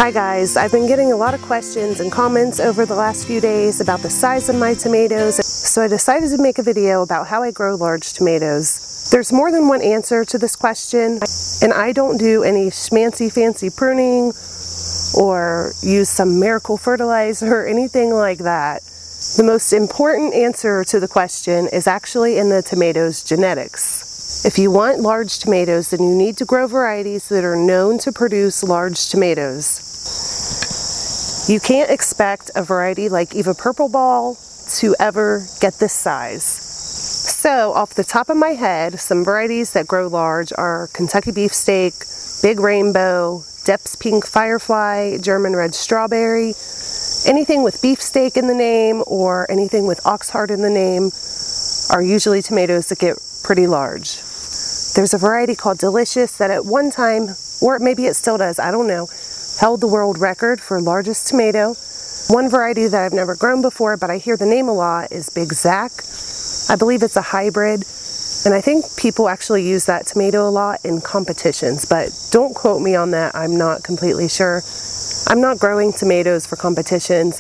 Hi guys, I've been getting a lot of questions and comments over the last few days about the size of my tomatoes, so I decided to make a video about how I grow large tomatoes. There's more than one answer to this question, and I don't do any schmancy fancy pruning or use some miracle fertilizer or anything like that. The most important answer to the question is actually in the tomatoes' genetics. If you want large tomatoes, then you need to grow varieties that are known to produce large tomatoes. You can't expect a variety like Eva Purple Ball to ever get this size. So, off the top of my head, some varieties that grow large are Kentucky Beefsteak, Big Rainbow, Depps Pink Firefly, German Red Strawberry. Anything with beefsteak in the name or anything with oxheart in the name are usually tomatoes that get pretty large. There's a variety called Delicious that at one time, or maybe it still does, I don't know, held the world record for largest tomato. One variety that I've never grown before, but I hear the name a lot, is Big Zack. I believe it's a hybrid, and I think people actually use that tomato a lot in competitions, but don't quote me on that, I'm not completely sure. I'm not growing tomatoes for competitions.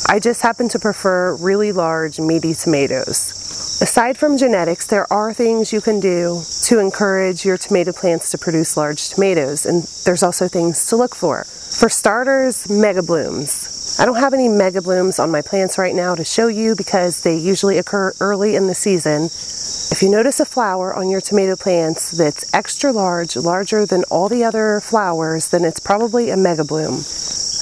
I just happen to prefer really large, meaty tomatoes. Aside from genetics, there are things you can do to encourage your tomato plants to produce large tomatoes, and there's also things to look for. For starters, mega blooms. I don't have any mega blooms on my plants right now to show you because they usually occur early in the season. If you notice a flower on your tomato plants that's extra large, larger than all the other flowers, then it's probably a mega bloom.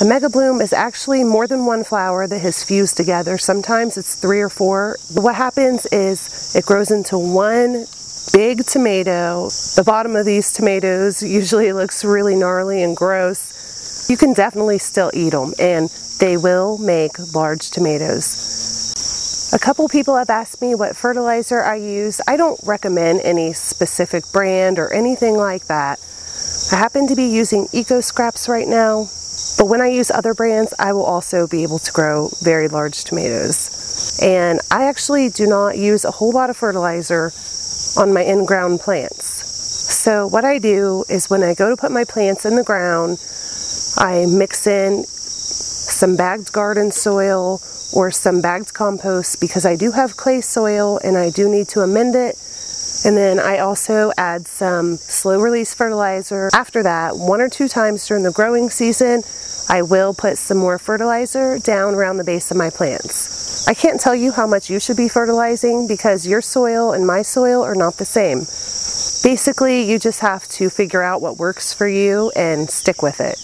A mega bloom is actually more than one flower that has fused together. Sometimes it's 3 or 4. What happens is it grows into one big tomato. The bottom of these tomatoes usually looks really gnarly and gross. You can definitely still eat them, and they will make large tomatoes. A couple people have asked me what fertilizer I use. I don't recommend any specific brand or anything like that. I happen to be using Eco Scraps right now. But when I use other brands, I will also be able to grow very large tomatoes. And I actually do not use a whole lot of fertilizer on my in-ground plants. So what I do is when I go to put my plants in the ground, I mix in some bagged garden soil or some bagged compost because I do have clay soil and I do need to amend it. And then I also add some slow release fertilizer. After that, 1 or 2 times during the growing season, I will put some more fertilizer down around the base of my plants. I can't tell you how much you should be fertilizing because your soil and my soil are not the same. Basically, you just have to figure out what works for you and stick with it.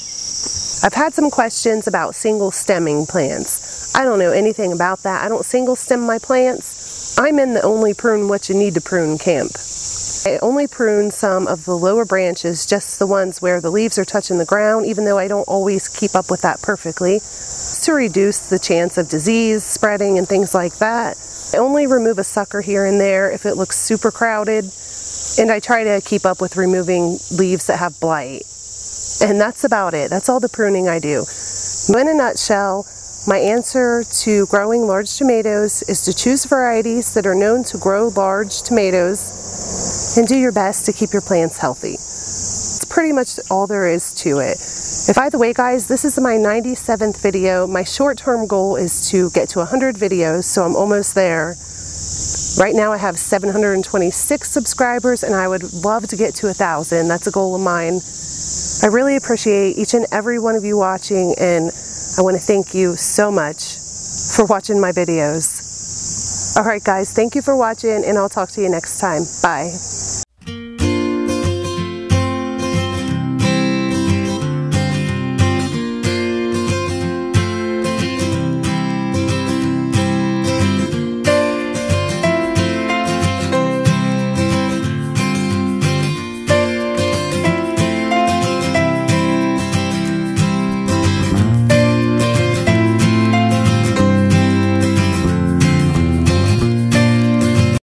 I've had some questions about single stemming plants. I don't know anything about that. I don't single stem my plants. I'm in the only prune what you need to prune camp. I only prune some of the lower branches, just the ones where the leaves are touching the ground, even though I don't always keep up with that perfectly, to reduce the chance of disease spreading and things like that. I only remove a sucker here and there if it looks super crowded, and I try to keep up with removing leaves that have blight. And that's about it. That's all the pruning I do. In a nutshell, my answer to growing large tomatoes is to choose varieties that are known to grow large tomatoes and do your best to keep your plants healthy. It's pretty much all there is to it. And by the way, guys, this is my 97th video. My short-term goal is to get to 100 videos, so I'm almost there. Right now I have 726 subscribers and I would love to get to 1,000. That's a goal of mine. I really appreciate each and every one of you watching, and I want to thank you so much for watching my videos. Alright guys, thank you for watching, and I'll talk to you next time. Bye.